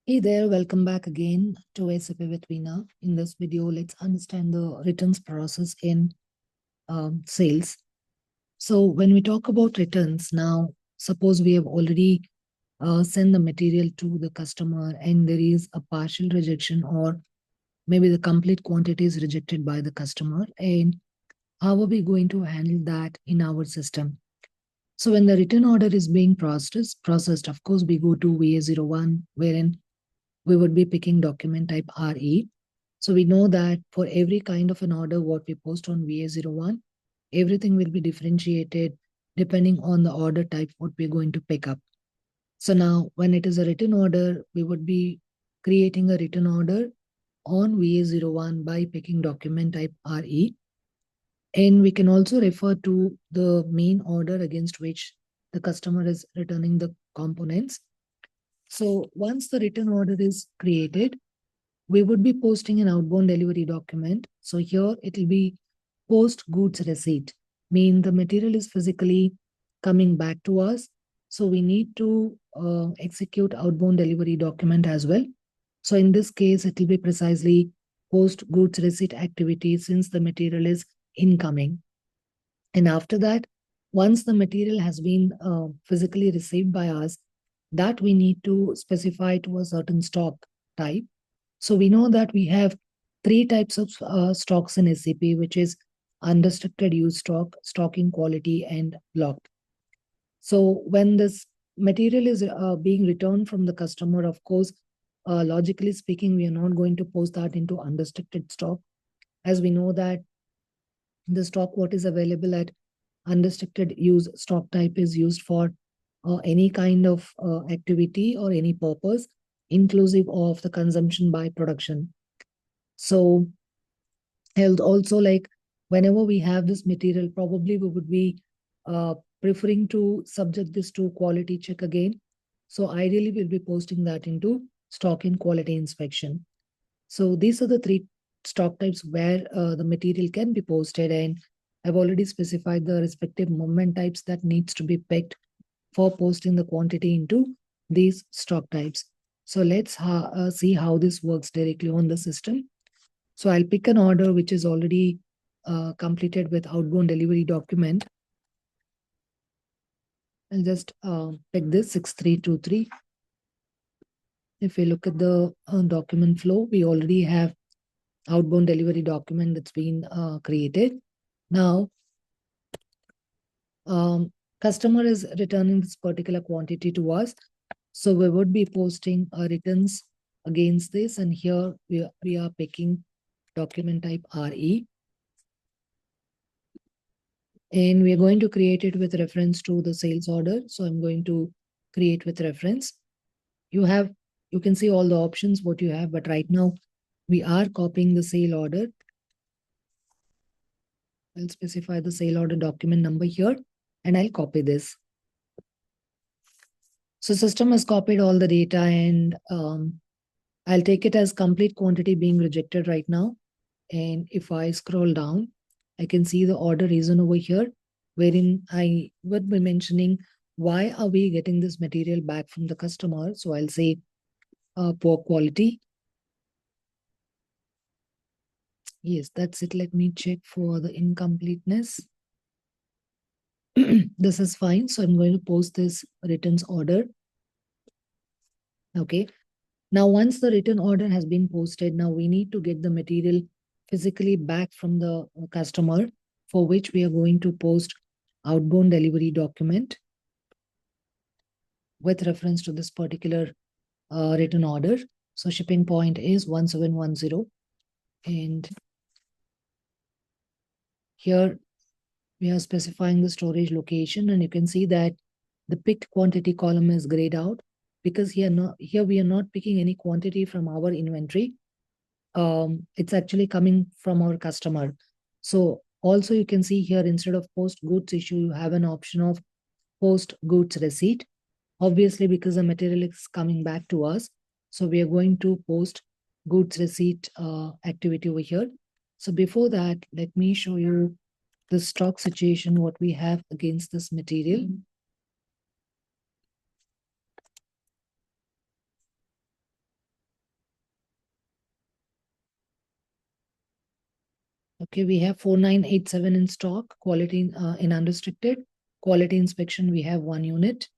Hey there, welcome back again to SAP with Veena. In this video, let's understand the returns process in sales. So when we talk about returns, now suppose we have already sent the material to the customer and there is a partial rejection or maybe the complete quantity is rejected by the customer, and how are we going to handle that in our system? So when the return order is being processed, of course, we go to VA01, wherein we would be picking document type RE. So we know that for every kind of an order, what we post on VA01, everything will be differentiated depending on the order type, what we're going to pick up. So now when it is a written order, we would be creating a written order on VA01 by picking document type RE. And we can also refer to the main order against which the customer is returning the components. So once the written order is created, we would be posting an outbound delivery document. So here it will be post goods receipt, mean the material is physically coming back to us. So we need to execute outbound delivery document as well. So in this case, it will be precisely post goods receipt activity since the material is incoming. And after that, once the material has been physically received by us, that we need to specify to a certain stock type. So we know that we have three types of stocks in SAP, which is unrestricted use stock, stocking quality, and blocked. So when this material is being returned from the customer, of course, logically speaking, we are not going to post that into unrestricted stock, as we know that the stock what is available at unrestricted use stock type is used for any kind of activity or any purpose, inclusive of the consumption by production. So health also, like whenever we have this material, probably we would be uh, preferring to subject this to quality check again. So ideally we'll be posting that into stock and quality inspection. So these are the three stock types where the material can be posted, and I've already specified the respective movement types that needs to be picked for posting the quantity into these stock types. So let's see how this works directly on the system. So I'll pick an order which is already completed with outbound delivery document. I'll just pick this 6323. If we look at the document flow, we already have outbound delivery document that's been created. Now, um, customer is returning this particular quantity to us. So we would be posting returns against this. And here we are picking document type RE. And we are going to create it with reference to the sales order. So I'm going to create with reference. You can see all the options what you have, but right now we are copying the sale order. I'll specify the sale order document number here and I'll copy this. So system has copied all the data, and I'll take it as complete quantity being rejected right now. And if I scroll down, I can see the order reason over here, wherein I would be mentioning why are we getting this material back from the customer. So I'll say poor quality. Yes, that's it. Let me check for the incompleteness. This is fine. So I'm going to post this returns order. Okay. Now, once the return order has been posted, now we need to get the material physically back from the customer, for which we are going to post outbound delivery document with reference to this particular return order. So shipping point is 1710. And here we are specifying the storage location, and you can see that the picked quantity column is grayed out because here we are not picking any quantity from our inventory. It's actually coming from our customer. So also you can see here, instead of post goods issue, you have an option of post goods receipt. Obviously, because the material is coming back to us, so we are going to post goods receipt activity over here. So before that, let me show you the stock situation, what we have against this material. Okay, we have 4987 in stock, quality in unrestricted. Quality inspection, we have 1 unit.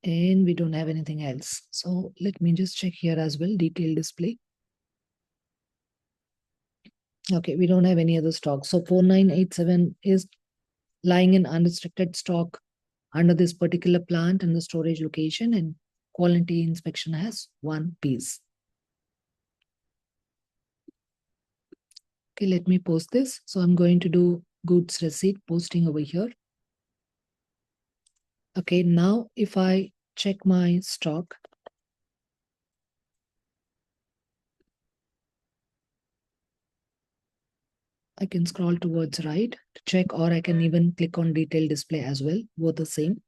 And we don't have anything else. So let me just check here as well, detailed display. Okay, we don't have any other stock. So 4987 is lying in unrestricted stock under this particular plant and the storage location, and quality inspection has 1 piece. Okay, let me post this. So I'm going to do goods receipt posting over here. Okay, now if I check my stock, I can scroll towards right to check, or I can even click on detail display as well, both the same.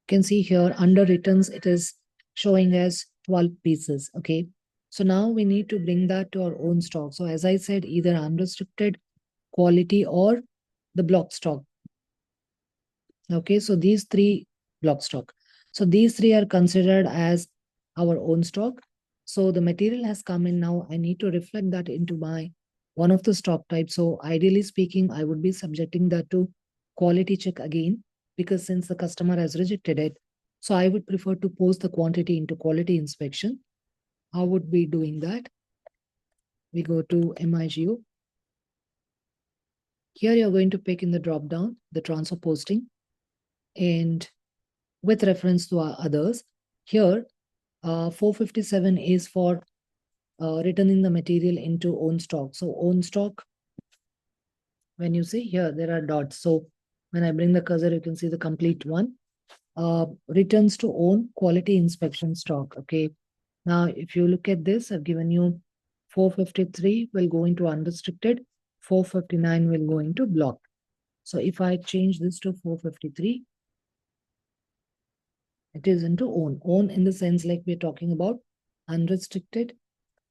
You can see here under returns, it is showing as 12 pieces. Okay, so now we need to bring that to our own stock. So as I said, either unrestricted, quality, or the block stock. Okay, so these three block stock. So these three are considered as our own stock. So the material has come in now. I need to reflect that into my one of the stock types. So ideally speaking, I would be subjecting that to quality check again, because since the customer has rejected it, so I would prefer to post the quantity into quality inspection. How would we doing that? We go to MIGO. Here you're going to pick in the drop down the transfer posting, and with reference to our others. Here, 457 is for returning the material into own stock. So own stock, when you see here, there are dots. So when I bring the cursor, you can see the complete one. Returns to own quality inspection stock. Okay. Now, if you look at this, I've given you 453 will go into unrestricted, 459 will go into block. So if I change this to 453, it is into own. Own in the sense like we're talking about unrestricted.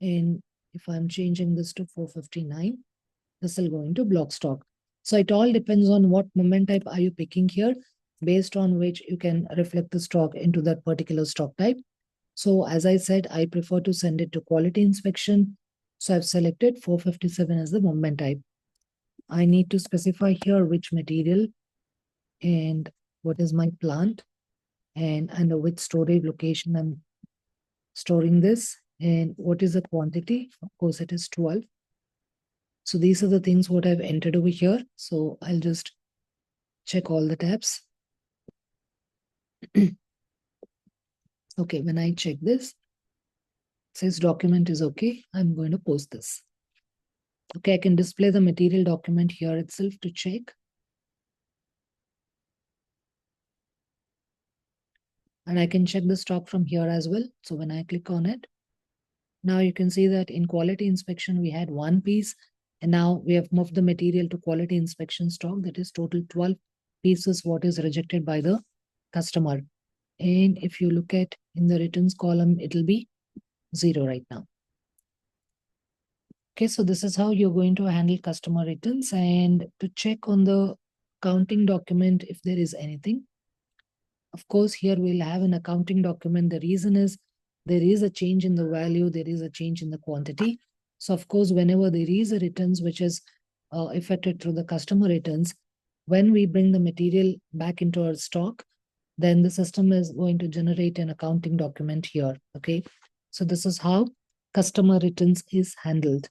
And if I'm changing this to 459, this will go into block stock. So it all depends on what moment type are you picking here, based on which you can reflect the stock into that particular stock type. So as I said, I prefer to send it to quality inspection. So I've selected 457 as the moment type. I need to specify here which material and what is my plant, and under which storage location I'm storing this, and what is the quantity. Of course, it is 12. So these are the things what I've entered over here. So I'll just check all the tabs. Okay, when I check this, it says document is okay. I'm going to post this. Okay, I can display the material document here itself to check. And I can check the stock from here as well. So when I click on it, now you can see that in quality inspection, we had 1 piece. And now we have moved the material to quality inspection stock. That is total 12 pieces what is rejected by the customer. And if you look at in the returns column, it'll be 0 right now. Okay, so this is how you're going to handle customer returns. And to check on the accounting document if there is anything. Of course, here we'll have an accounting document. The reason is there is a change in the value, there is a change in the quantity. So of course, whenever there is a returns which is affected through the customer returns, when we bring the material back into our stock, then the system is going to generate an accounting document here. Okay, so this is how customer returns is handled.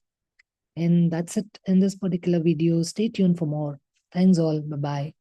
And that's it in this particular video. Stay tuned for more. Thanks all. Bye bye.